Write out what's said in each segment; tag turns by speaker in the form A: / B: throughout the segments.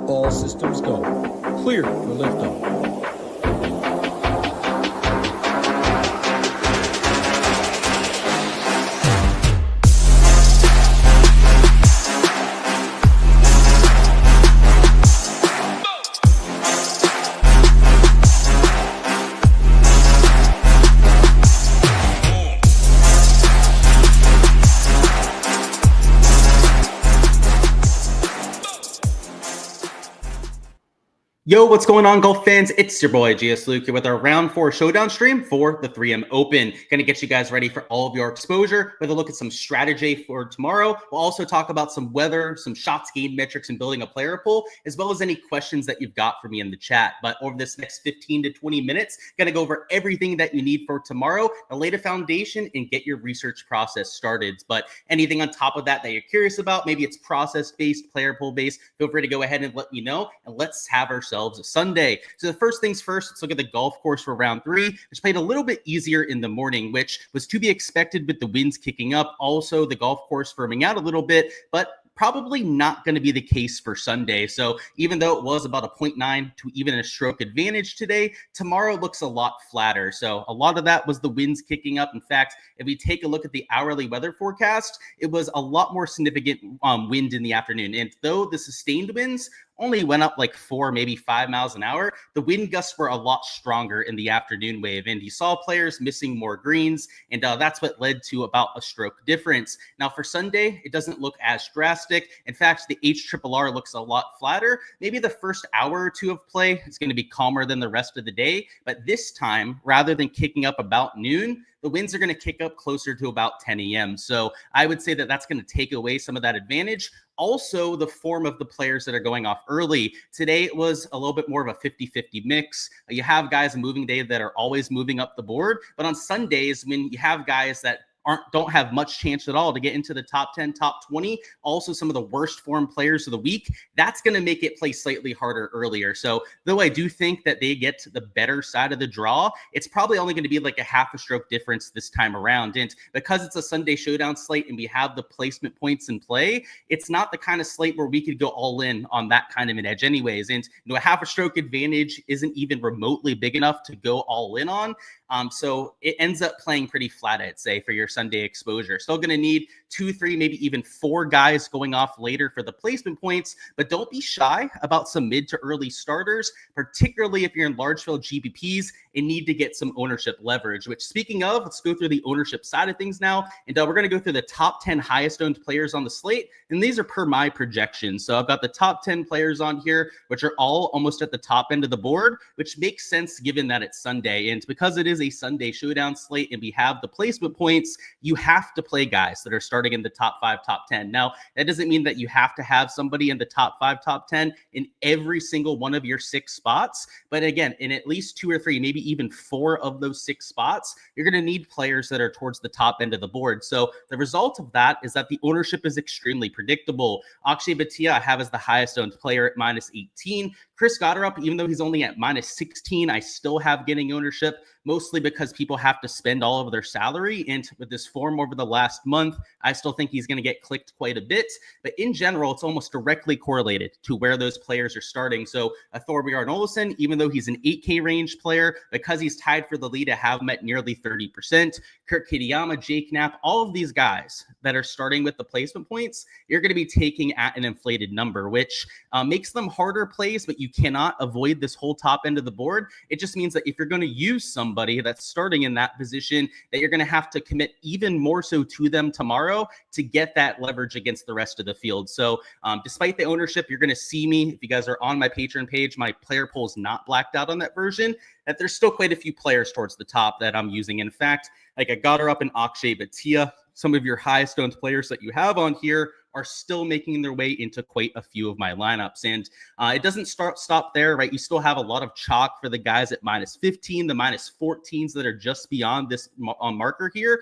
A: All systems go. Clear for liftoff.
B: Yo, what's going on, golf fans? It's your boy, GS Luke, here with our Round 4 Showdown stream for the 3M Open. Going to get you guys ready for all of your exposure, with a look at some strategy for tomorrow. We'll also talk about some weather, some shots gained metrics, and building a player pool, as well as any questions that you've got for me in the chat. But over this next 15 to 20 minutes, going to go over everything that you need for tomorrow, to lay the foundation and get your research process started. But anything on top of that you're curious about, maybe it's process-based, player pool-based, feel free to go ahead and let me know, and let's have ourselves a Sunday. So the first things first, let's look at the golf course for round 3, which played a little bit easier in the morning, which was to be expected with the winds kicking up. Also, the golf course firming out a little bit, but probably not going to be the case for Sunday. So even though it was about a 0.9 to even a stroke advantage today, tomorrow looks a lot flatter. So a lot of that was the winds kicking up. In fact, if we take a look at the hourly weather forecast, it was a lot more significant wind in the afternoon. And though the sustained winds only went up like 4, maybe 5 miles an hour, the wind gusts were a lot stronger in the afternoon wave. And you saw players missing more greens, and that's what led to about a stroke difference. Now for Sunday, it doesn't look as drastic. In fact, the HRRR looks a lot flatter. Maybe the first hour or two of play is going to be calmer than the rest of the day. But this time, rather than kicking up about noon, the winds are going to kick up closer to about 10 a.m. So I would say that that's going to take away some of that advantage. Also, the form of the players that are going off early. Today, it was a little bit more of a 50-50 mix. You have guys on moving day that are always moving up the board. But on Sundays, when you have guys that don't have much chance at all to get into the top 10, top 20, also some of the worst form players of the week, that's going to make it play slightly harder earlier. So though I do think that they get to the better side of the draw, it's probably only going to be like a half a stroke difference this time around. And because it's a Sunday showdown slate and we have the placement points in play, it's not the kind of slate where we could go all in on that kind of an edge anyways. And a half a stroke advantage isn't even remotely big enough to go all in on. So it ends up playing pretty flat, I'd say, for your Sunday exposure. Still going to need 2, 3, maybe even 4 guys going off later for the placement points, but don't be shy about some mid to early starters, particularly if you're in large field GPPs and need to get some ownership leverage, which speaking of, let's go through the ownership side of things now. And we're going to go through the top 10 highest owned players on the slate. And these are per my projections. So I've got the top 10 players on here, which are all almost at the top end of the board, which makes sense given that it's Sunday. And because it is a Sunday showdown slate and we have the placement points, you have to play guys that are starting in the top 5, top 10. Now, that doesn't mean that you have to have somebody in the top 5, top 10 in every single one of your 6 spots. But again, in at least 2 or 3, maybe even 4 of those 6 spots, you're going to need players that are towards the top end of the board. So the result of that is that the ownership is extremely predictable. Akshay Bhatia I have as the highest owned player at -18. Chris Gotterup, even though he's only at -16, I still have getting ownership, mostly because people have to spend all of their salary. And with this form over the last month, I still think he's going to get clicked quite a bit. But in general, it's almost directly correlated to where those players are starting. So a Thorbjørn Olesen, even though he's an 8K range player, because he's tied for the lead, I have him at nearly 30%. Kurt Kitayama, Jake Knapp, all of these guys that are starting with the placement points, you're going to be taking at an inflated number, which makes them harder plays, but you cannot avoid this whole top end of the board. It just means that if you're going to use somebody that's starting in that position, that you're going to have to commit even more so to them tomorrow to get that leverage against the rest of the field. So despite the ownership, you're going to see me, if you guys are on my Patreon page, my player pool is not blacked out on that version, that there's still quite a few players towards the top that I'm using. In fact, like I got her up in Akshay Bhatia, some of your highest owned players that you have on here are still making their way into quite a few of my lineups. And it doesn't stop there, right? You still have a lot of chalk for the guys at -15, the -14s that are just beyond this marker here.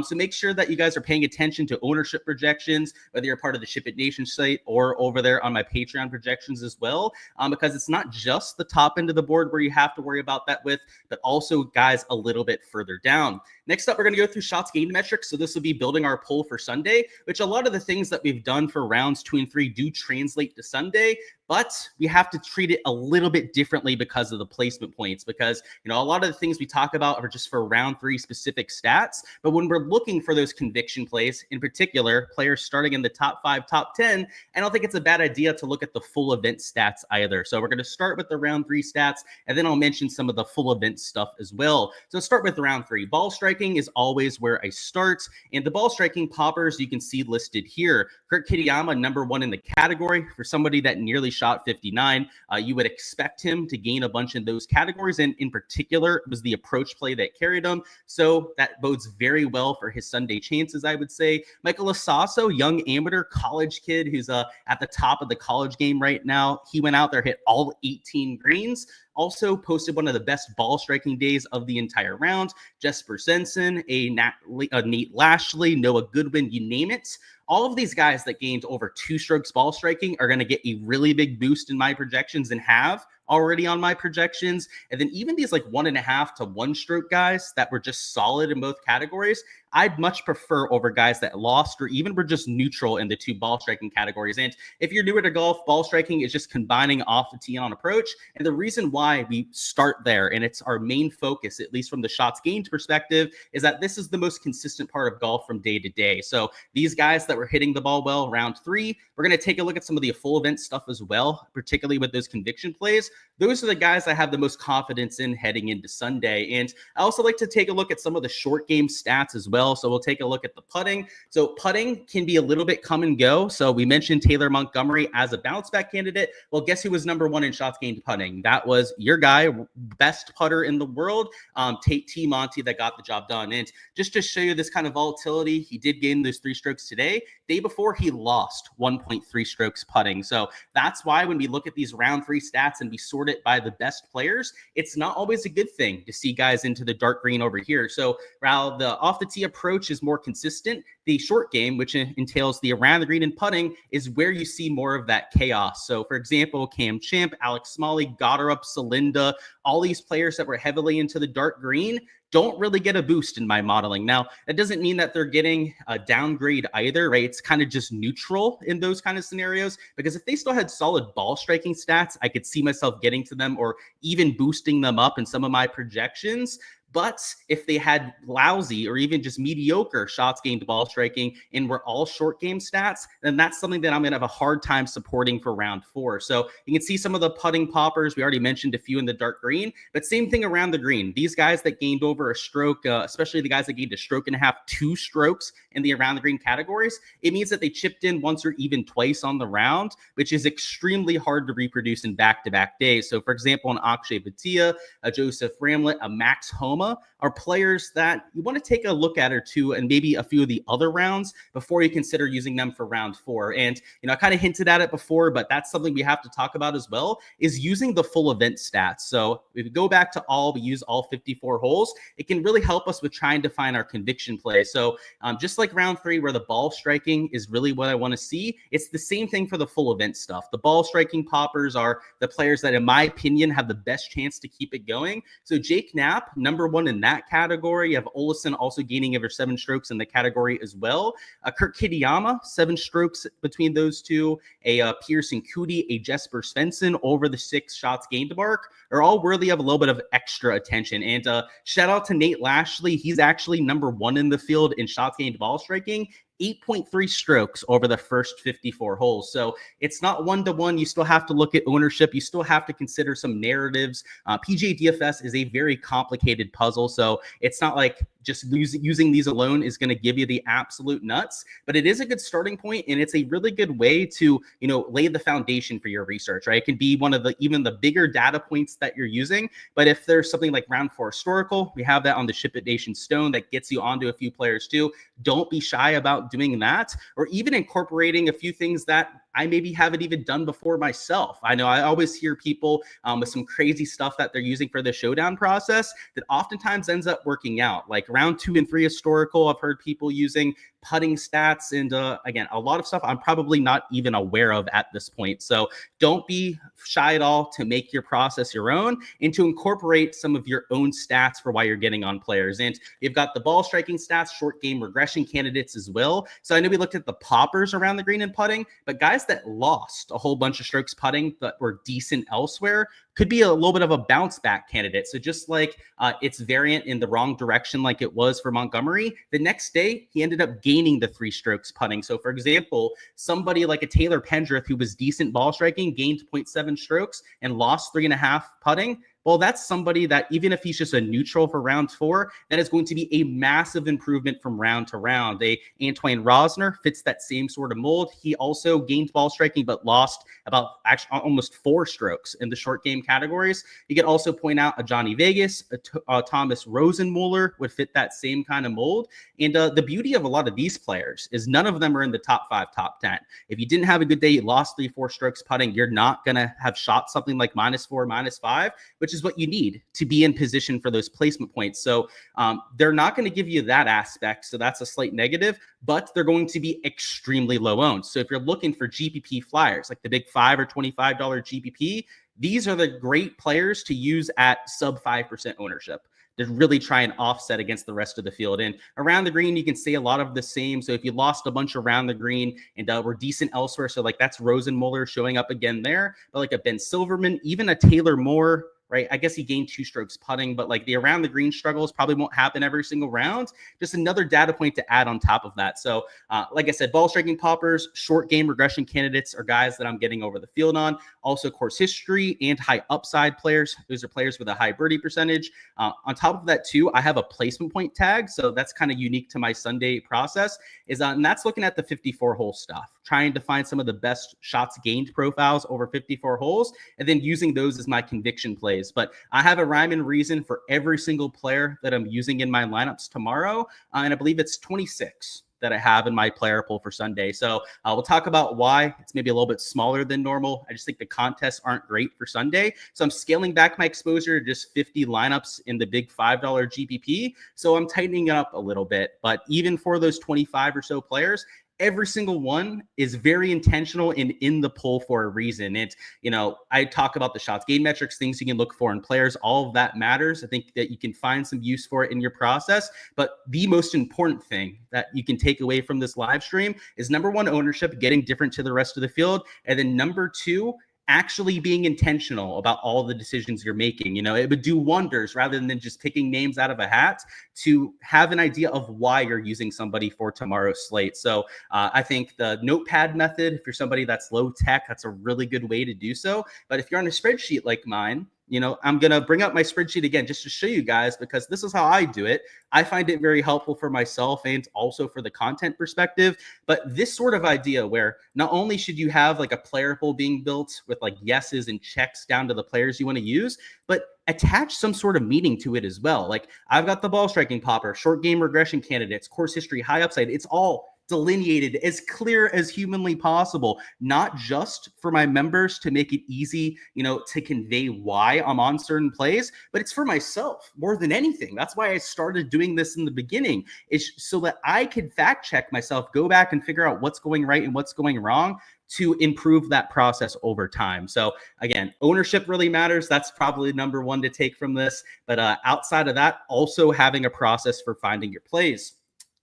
B: So make sure that you guys are paying attention to ownership projections, whether you're part of the SHIPIT Nation site or over there on my Patreon projections as well, because it's not just the top end of the board where you have to worry about that with, but also guys a little bit further down. Next up, we're going to go through shots gained metrics. So this will be building our poll for Sunday, which a lot of the things that we've done for rounds 2 and 3 do translate to Sunday. but we have to treat it a little bit differently because of the placement points, because, a lot of the things we talk about are just for round 3 specific stats. But when we're looking for those conviction plays, in particular, players starting in the top 5, top 10, I don't think it's a bad idea to look at the full event stats either. So we're going to start with the round 3 stats, and then I'll mention some of the full event stuff as well. So start with round 3. Ball striking is always where I start, and the ball striking poppers you can see listed here. Kurt Kitayama, number 1 in the category. For somebody that nearly shot 59, you would expect him to gain a bunch in those categories, and in particular, it was the approach play that carried him. So that bodes very well for his Sunday chances, I would say. Michael Asasso, young amateur college kid who's at the top of the college game right now. He went out there, hit all 18 greens. Also posted one of the best ball striking days of the entire round. Jesper Svensson, Nate Lashley, Noah Goodwin, you name it. All of these guys that gained over 2 strokes ball striking are going to get a really big boost in my projections and have already on my projections. And then even these 1.5 to 1 stroke guys that were just solid in both categories, I'd much prefer over guys that lost or even were just neutral in the 2 ball striking categories. And if you're newer to golf, ball striking is just combining off the tee on approach. And the reason why we start there, and it's our main focus, at least from the shots gained perspective, is that this is the most consistent part of golf from day to day. So these guys that were hitting the ball well round 3, we're going to take a look at some of the full event stuff as well, particularly with those conviction plays. Those are the guys I have the most confidence in heading into Sunday. And I also like to take a look at some of the short game stats as well. So we'll take a look at the putting. So putting can be a little bit come and go. So we mentioned Taylor Montgomery as a bounce back candidate. Well, guess who was number 1 in shots gained putting? That was your guy, best putter in the world, T. Monty, that got the job done. And just to show you this kind of volatility, he did gain those 3 strokes today. Day before, he lost 1.3 strokes putting. So that's why when we look at these round 3 stats and we sort it by the best players, it's not always a good thing to see guys into the dark green over here. So while the off the tee approach is more consistent, the short game, which entails the around the green and putting, is where you see more of that chaos. So for example, Cam Champ, Alex Smalley, Goddard, Salinda, all these players that were heavily into the dark green don't really get a boost in my modeling. Now, that doesn't mean that they're getting a downgrade either, right? It's kind of just neutral in those kind of scenarios, because if they still had solid ball striking stats, I could see myself getting to them or even boosting them up in some of my projections. But if they had lousy or even just mediocre shots gained ball striking and were all short game stats, then that's something that I'm going to have a hard time supporting for round 4. So you can see some of the putting poppers. We already mentioned a few in the dark green, but same thing around the green. These guys that gained over a stroke, especially the guys that gained a stroke and a half, 2 strokes in the around the green categories, it means that they chipped in once or even twice on the round, which is extremely hard to reproduce in back-to-back days. So for example, an Akshay Bhatia, a Joseph Ramlett, a Max Homa are players that you want to take a look at or two, and maybe a few of the other rounds before you consider using them for round 4. And, I kind of hinted at it before, but that's something we have to talk about as well, is using the full event stats. So if we go back to we use all 54 holes, it can really help us with trying to find our conviction play. So just like round 3, where the ball striking is really what I want to see, it's the same thing for the full event stuff. The ball striking poppers are the players that, in my opinion, have the best chance to keep it going. So Jake Knapp, number 1 in that category. You have Olesen also gaining over 7 strokes in the category as well. Kurt Kitayama, 7 strokes between those two. A Pearson Coody, a Jesper Svensson over the 6 shots gained mark are all worthy of a little bit of extra attention. And shout out to Nate Lashley. He's actually number 1 in the field in shots gained ball striking. 8.3 strokes over the first 54 holes. So it's not 1-to-1. You still have to look at ownership. You still have to consider some narratives. PGA DFS is a very complicated puzzle. So it's not like just using these alone is going to give you the absolute nuts, but it is a good starting point, and it's a really good way to, lay the foundation for your research, right? It can be one of even the bigger data points that you're using. But if there's something like round 4 historical, we have that on the SHIPIT Nation Stone that gets you onto a few players too. Don't be shy about doing that, or even incorporating a few things that I maybe haven't even done before myself. I know I always hear people with some crazy stuff that they're using for the showdown process that oftentimes ends up working out. Like round 2 and 3 historical, I've heard people using putting stats, and again, a lot of stuff I'm probably not even aware of at this point. So don't be shy at all to make your process your own and to incorporate some of your own stats for why you're getting on players. And you've got the ball striking stats, short game regression candidates as well. So I know we looked at the poppers around the green and putting, but guys that lost a whole bunch of strokes putting but were decent elsewhere could be a little bit of a bounce back candidate. So just like it's variant in the wrong direction like it was for Montgomery, the next day he ended up gaining the 3 strokes putting. So for example, somebody like a Taylor Pendrith who was decent ball striking, gained 0.7 strokes and lost 3.5 putting. Well, that's somebody that even if he's just a neutral for round 4, that is going to be a massive improvement from round to round. Antoine Rosner fits that same sort of mold. He also gained ball striking, but lost about actually almost 4 strokes in the short game categories. You could also point out a Johnny Vegas, a Thomas Rosenmuller would fit that same kind of mold. And the beauty of a lot of these players is none of them are in the top 5, top 10. If you didn't have a good day, you lost 3-4 strokes putting, you're not going to have shot something like -4, -5, which is what you need to be in position for those placement points. So they're not going to give you that aspect. So that's a slight negative, but they're going to be extremely low owned. So if you're looking for GPP flyers, like the big $5 or $25 GPP, these are the great players to use at sub 5% ownership to really try and offset against the rest of the field. And around the green, you can see a lot of the same. So if you lost a bunch around the green and were decent elsewhere, so like that's Rosenmuller showing up again there, but like a Ben Silverman, even a Taylor Moore, right? I guess he gained 2 strokes putting, but like the around the green struggles probably won't happen every single round. Just another data point to add on top of that. So like I said, ball striking poppers, short game regression candidates are guys that I'm getting over the field on. Also course history and high upside players. Those are players with a high birdie percentage. On top of that too, I have a placement point tag. So that's kind of unique to my Sunday process and that's looking at the 54 hole stuff, trying to find some of the best shots gained profiles over 54 holes, and then using those as my conviction plays. But I have a rhyme and reason for every single player that I'm using in my lineups tomorrow. And I believe it's 26 that I have in my player pool for Sunday. So we'll talk about why it's maybe a little bit smaller than normal. I just think the contests aren't great for Sunday. So I'm scaling back my exposure to just 50 lineups in the big $5 GPP. So I'm tightening it up a little bit. But even for those 25 or so players, every single one is very intentional and in the poll for a reason. It's, I talk about the shots gain metrics, things you can look for in players. All of that matters. I think that you can find some use for it in your process. But the most important thing that you can take away from this live stream is number 1, ownership, getting different to the rest of the field. And then number 2, actually being intentional about all the decisions you're making. It would do wonders rather than just picking names out of a hat to have an idea of why you're using somebody for tomorrow's slate. So I think the notepad method, if you're somebody that's low tech, that's a really good way to do so. But if you're on a spreadsheet like mine, I'm going to bring up my spreadsheet again just to show you guys, because this is how I do it. I find it very helpful for myself and also for the content perspective. But this sort of idea where not only should you have like a player pool being built with like yeses and checks down to the players you want to use, but attach some sort of meaning to it as well. Like I've got the ball striking popper, short game regression candidates, course history, high upside. It's all delineated as clear as humanly possible, not just for my members to make it easy, to convey why I'm on certain plays, but it's for myself more than anything. That's why I started doing this in the beginning, is so that I could fact check myself, go back and figure out what's going right and what's going wrong to improve that process over time. So again, ownership really matters. That's probably number 1 to take from this. But outside of that, also having a process for finding your plays.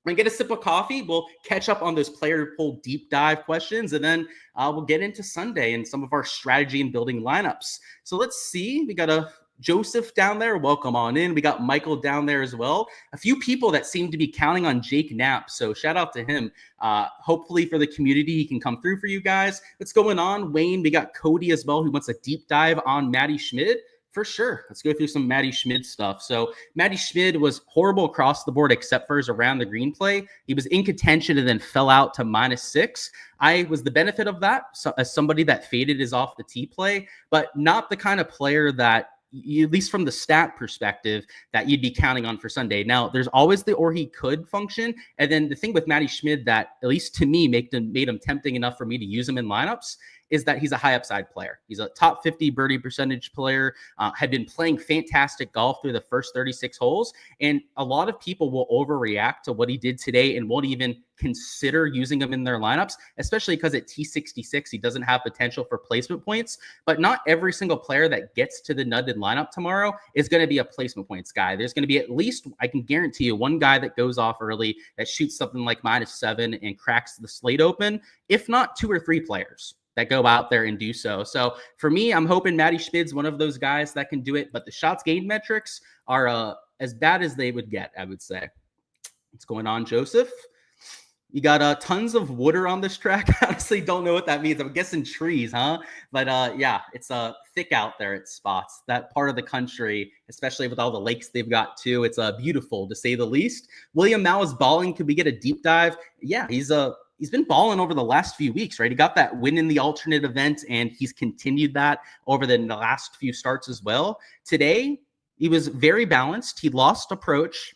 B: And get a sip of coffee. We'll catch up on those player poll deep dive questions, and then we'll get into Sunday and some of our strategy and building lineups. So let's see. We got a Joseph down there. Welcome on in. We got Michael down there as well. A few people that seem to be counting on Jake Knapp. So shout out to him. Hopefully for the community, he can come through for you guys. What's going on? Wayne, we got Cody as well, who wants a deep dive on Matty Schmid. For sure. Let's go through some Matty Schmid stuff. So Matty Schmid was horrible across the board except for his around the green play. He was in contention and then fell out to -6. I was the benefit of that, so, as somebody that faded his off the tee play, but not the kind of player that, at least from the stat perspective, that you'd be counting on for Sunday. Now, there's always the or he could function. And then the thing with Matty Schmid that, at least to me, made him tempting enough for me to use him in lineups is that he's a high upside player. He's a top 50 birdie percentage player, had been playing fantastic golf through the first 36 holes. And a lot of people will overreact to what he did today and won't even consider using him in their lineups, especially because at T66, he doesn't have potential for placement points. But not every single player that gets to the nutted lineup tomorrow is going to be a placement points guy. There's going to be at least, I can guarantee you, one guy that goes off early that shoots something like -7 and cracks the slate open, if not 2 or 3 players that go out there and do so. So for me, I'm hoping Matty Schmid's one of those guys that can do it, but the shots gained metrics are as bad as they would get, I would say. What's going on, Joseph? You got tons of water on this track. I honestly don't know what that means. I'm guessing trees, huh? But yeah, it's thick out there at spots. That part of the country, especially with all the lakes they've got too, it's beautiful to say the least. William Mao is balling. Could we get a deep dive? Yeah, he's been balling over the last few weeks, right? He got that win in the alternate event, and he's continued that over the last few starts as well. Today, he was very balanced. He lost approach,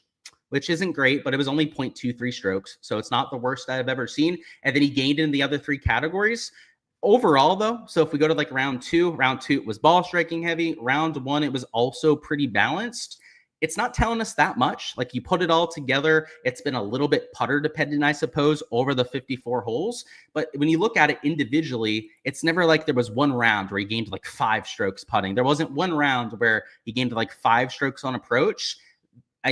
B: which isn't great, but it was only 0.23 strokes. So it's not the worst I've ever seen. And then he gained in the other 3 categories. Overall, though, so if we go to like round two, it was ball striking heavy. Round 1, it was also pretty balanced. It's not telling us that much. Like, you put it all together, it's been a little bit putter dependent, I suppose, over the 54 holes. But when you look at it individually, it's never like there was one round where he gained like 5 strokes putting. There wasn't one round where he gained like 5 strokes on approach.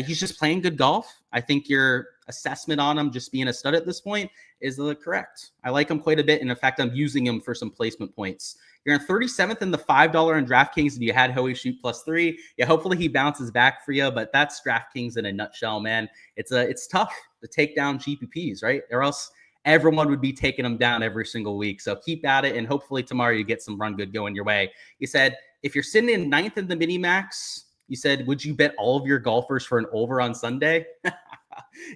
B: He's just playing good golf. I think your assessment on him just being a stud at this point is correct. I like him quite a bit. And in fact, I'm using him for some placement points. You're in 37th in the $5 on DraftKings, and you had Hoey shoot +3. Yeah, hopefully he bounces back for you, but that's DraftKings in a nutshell, man. It's tough to take down GPPs, right? Or else everyone would be taking them down every single week. So keep at it, and hopefully tomorrow you get some run good going your way. You said, if you're sitting in 9th in the mini-max, you said, would you bet all of your golfers for an over on Sunday?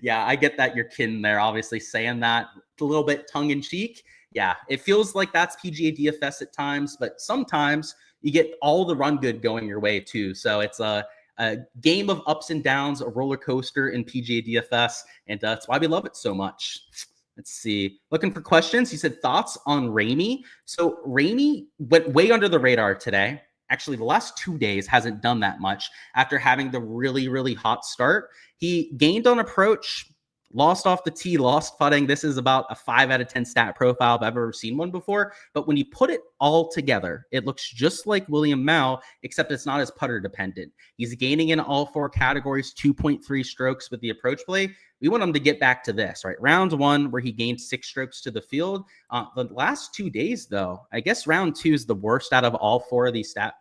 B: Yeah, I get that you're kidding there, obviously saying that a little bit tongue-in-cheek. Yeah, it feels like that's PGA DFS at times, but sometimes you get all the run good going your way too. So it's a game of ups and downs, a roller coaster in PGA DFS, and that's why we love it so much. Let's see. Looking for questions. You said thoughts on Ramey. So Ramey went way under the radar today. Actually, the last 2 days hasn't done that much after having the really, really hot start. He gained on approach, lost off the tee, lost putting. This is about a 5 out of 10 stat profile if I've ever seen one before. But when you put it all together, it looks just like William Mao, except it's not as putter dependent. He's gaining in all 4 categories, 2.3 strokes with the approach play. We want him to get back to this, right? Round 1, where he gained 6 strokes to the field. The last 2 days, though, I guess round 2 is the worst out of all 4 of these out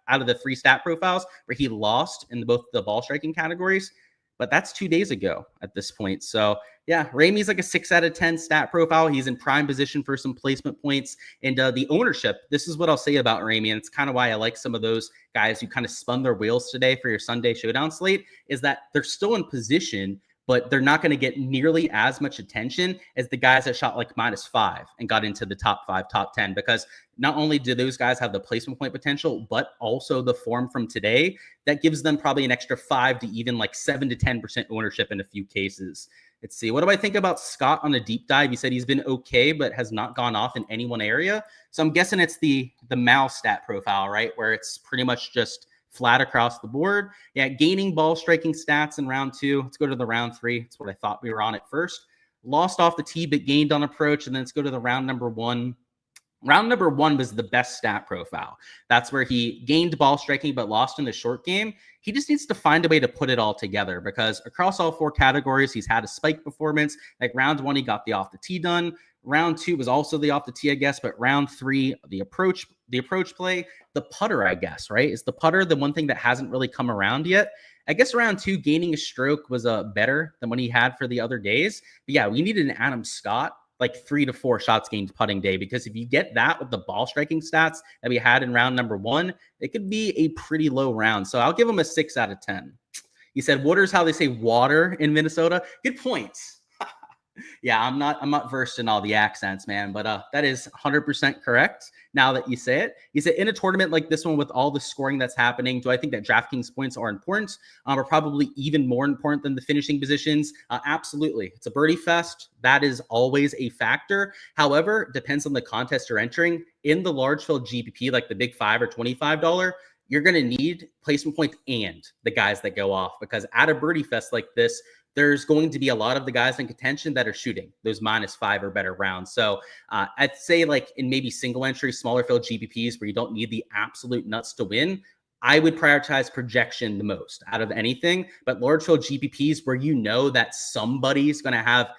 B: of the 3 stat profiles, where he lost in both the ball striking categories. But that's 2 days ago at this point. So yeah, Ramey's like a 6 out of 10 stat profile. He's in prime position for some placement points. And the ownership, this is what I'll say about Ramey, and it's kind of why I like some of those guys who kind of spun their wheels today for your Sunday showdown slate, is that they're still in position, but they're not going to get nearly as much attention as the guys that shot like -5 and got into the top 5, top 10, because not only do those guys have the placement point potential, but also the form from today that gives them probably an extra 5 to even like 7 to 10% ownership in a few cases. Let's see. What do I think about Scott on a deep dive? He said he's been okay, but has not gone off in any one area. So I'm guessing it's the Mao stat profile, right? Where it's pretty much just flat across the board. Yeah, gaining ball striking stats in round 2. Let's go to the round 3. That's what I thought we were on at first. Lost off the tee, but gained on approach. And then let's go to the round number 1. Round number 1 was the best stat profile. That's where he gained ball striking, but lost in the short game. He just needs to find a way to put it all together, because across all 4 categories, he's had a spike performance. Like round 1, he got the off the tee done. Round 2 was also the off the tee, I guess, but round 3, the approach play, the putter, I guess, right? Is the putter the one thing that hasn't really come around yet? I guess round 2, gaining a stroke was better than what he had for the other days. But yeah, we needed an Adam Scott, like 3 to 4 shots gained putting day, because if you get that with the ball striking stats that we had in round number 1, it could be a pretty low round. So I'll give him a 6 out of 10. He said, water's how they say water in Minnesota. Good points. Yeah, I'm not versed in all the accents, man, but that is 100% correct. Now that you say it, you say in a tournament like this one with all the scoring that's happening, do I think that DraftKings points are important? Or probably even more important than the finishing positions? Absolutely. It's a birdie fest. That is always a factor. However, depends on the contest you're entering. In the large field GPP, like the big $5 or $25, you're going to need placement points and the guys that go off, because at a birdie fest like this, there's going to be a lot of the guys in contention that are shooting those -5 or better rounds. So I'd say like in maybe single entry, smaller field GPPs where you don't need the absolute nuts to win, I would prioritize projection the most out of anything. But large field GPPs where you know that somebody's going to have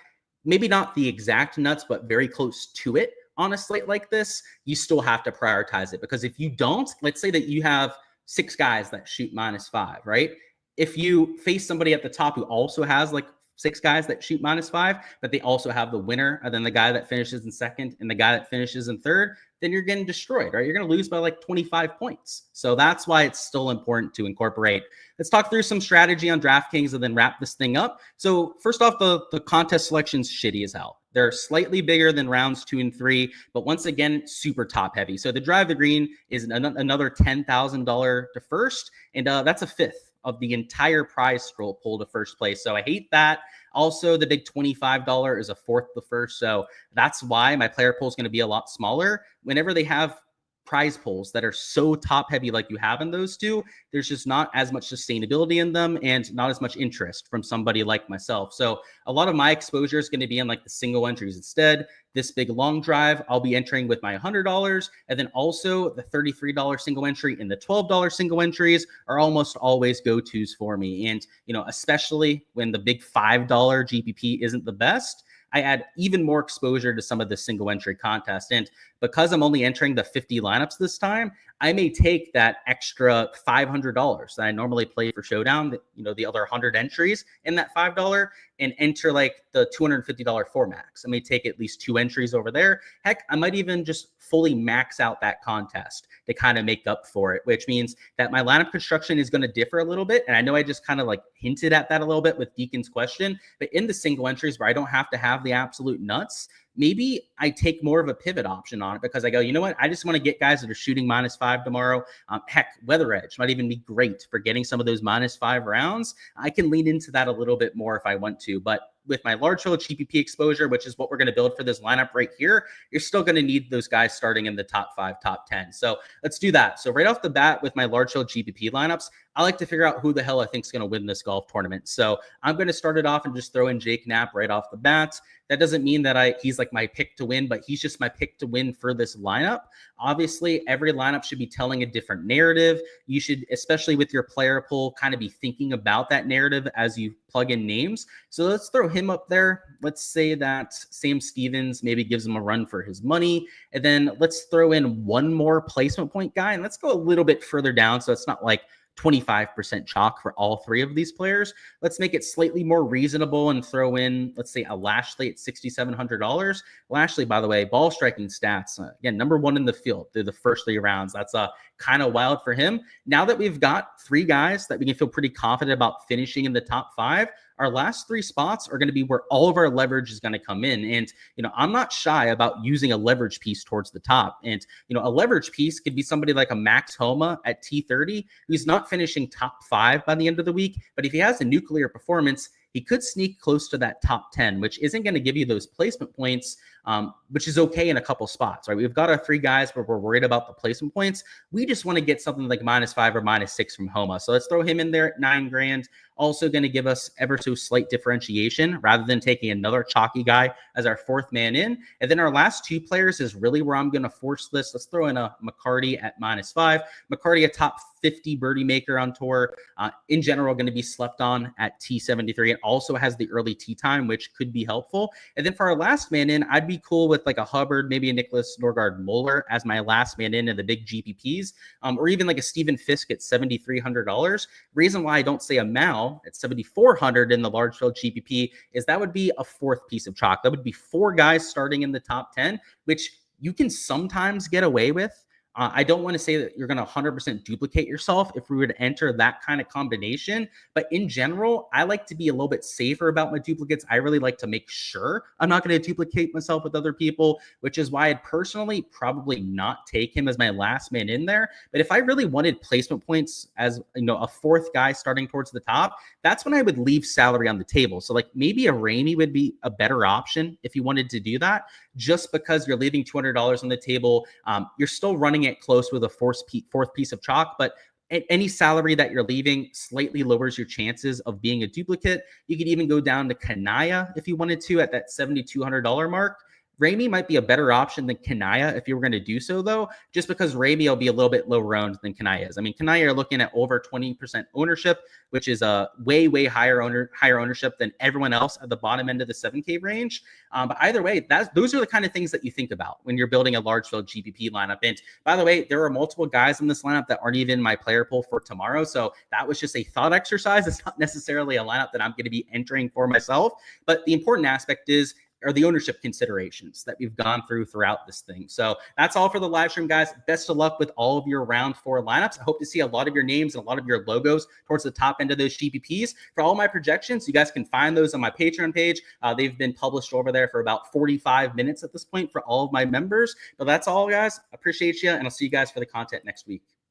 B: maybe not the exact nuts, but very close to it on a slate like this, you still have to prioritize it. Because if you don't, let's say that you have 6 guys that shoot -5, right? If you face somebody at the top who also has like 6 guys that shoot -5, but they also have the winner and then the guy that finishes in second and the guy that finishes in third, then you're getting destroyed, right? You're going to lose by like 25 points. So that's why it's still important to incorporate. Let's talk through some strategy on DraftKings and then wrap this thing up. So first off, the contest selection's shitty as hell. They're slightly bigger than rounds 2 and 3, but once again, super top heavy. So the drive the green is another $10,000 to first, and that's a fifth of the entire prize pool to first place. So I hate that. Also, the big $25 is a fourth to first. So that's why my player pool is going to be a lot smaller. Whenever they have prize pools that are so top heavy like you have in those two, there's just not as much sustainability in them and not as much interest from somebody like myself. So a lot of my exposure is going to be in like the single entries instead. This big long drive, I'll be entering with my $100, and then also the $33 single entry and the $12 single entries are almost always go-tos for me. And, you know, especially when the big $5 GPP isn't the best, I add even more exposure to some of the single entry contest. And because I'm only entering the 50 lineups this time, I may take that extra $500 that I normally play for Showdown, you know, the other 100 entries in that $5 and enter like the $250 for max. I may take at least 2 entries over there. Heck, I might even just fully max out that contest to kind of make up for it, which means that my lineup construction is going to differ a little bit. And I know I just kind of like hinted at that a little bit with Deacon's question, but in the single entries where I don't have to have the absolute nuts, maybe I take more of a pivot option on it because I go, you know what? I just want to get guys that are shooting -5 tomorrow. Heck, Weather Edge might even be great for getting some of those -5 rounds. I can lean into that a little bit more if I want to, but with my large field GPP exposure, which is what we're going to build for this lineup right here, you're still going to need those guys starting in the top 5, top 10. So let's do that. So right off the bat with my large field GPP lineups, I like to figure out who the hell I think is going to win this golf tournament. So I'm going to start it off and just throw in Jake Knapp right off the bat. That doesn't mean that he's like my pick to win, but he's just my pick to win for this lineup. Obviously, every lineup should be telling a different narrative. You should, especially with your player pool, kind of be thinking about that narrative as you plug in names. So let's throw him up there. Let's say that Sam Stevens maybe gives him a run for his money. And then let's throw in one more placement point guy. And let's go a little bit further down so it's not like 25% chalk for all 3 of these players. Let's make it slightly more reasonable and throw in, let's say, a Lashley at $6,700. Lashley, by the way, ball striking stats, again, number 1 in the field through the first 3 rounds. That's kind of wild for him. Now that we've got 3 guys that we can feel pretty confident about finishing in the top 5, our last 3 spots are going to be where all of our leverage is going to come in. And, you know, I'm not shy about using a leverage piece towards the top. And, you know, a leverage piece could be somebody like a Max Homa at T30, who's not finishing top 5 by the end of the week. But if he has a nuclear performance, he could sneak close to that top 10, which isn't going to give you those placement points, which is okay in a couple spots, right? We've got our 3 guys where we're worried about the placement points. We just want to get something like -5 or -6 from Homa. So let's throw him in there at $9,000. Also going to give us ever so slight differentiation rather than taking another chalky guy as our 4th man in. And then our last 2 players is really where I'm going to force this. Let's throw in a McCarty at -5. McCarty, a top 50 birdie maker on tour. In general, going to be slept on at T73. It also has the early tee time, which could be helpful. And then for our last man in, I'd be cool with like a Hubbard, maybe a Nicholas Norgard-Moeller as my last man in the big GPPs, or even like a Stephen Fisk at $7,300. Reason why I don't say a Mal at $7,400 in the large field GPP is that would be a 4th piece of chalk. That would be 4 guys starting in the top 10, which you can sometimes get away with I don't want to say that you're going to 100% duplicate yourself if we were to enter that kind of combination. But in general, I like to be a little bit safer about my duplicates. I really like to make sure I'm not going to duplicate myself with other people, which is why I'd personally probably not take him as my last man in there. But if I really wanted placement points as, you know, a fourth guy starting towards the top, that's when I would leave salary on the table. So like maybe a Ramey would be a better option if you wanted to do that, just because you're leaving $200 on the table. You're still running it close with a fourth piece of chalk, but any salary that you're leaving slightly lowers your chances of being a duplicate. You could even go down to Kanaya if you wanted to at that $7,200 mark. Ramey might be a better option than Kanaya if you were going to do so, though, just because Ramey will be a little bit lower owned than Kanaya is. I mean, Kanaya, you're looking at over 20% ownership, which is a way higher ownership than everyone else at the bottom end of the 7K range. But either way, those are the kind of things that you think about when you're building a large field GPP lineup. And by the way, there are multiple guys in this lineup that aren't even my player pool for tomorrow. So that was just a thought exercise. It's not necessarily a lineup that I'm going to be entering for myself. But the important aspect are the ownership considerations that we've gone throughout this thing. So that's all for the live stream, guys. Best of luck with all of your round 4 lineups. I hope to see a lot of your names and a lot of your logos towards the top end of those GPPs. For all my projections, you guys can find those on my Patreon page. They've been published over there for about 45 minutes at this point for all of my members. But that's all, guys. Appreciate you, and I'll see you guys for the content next week.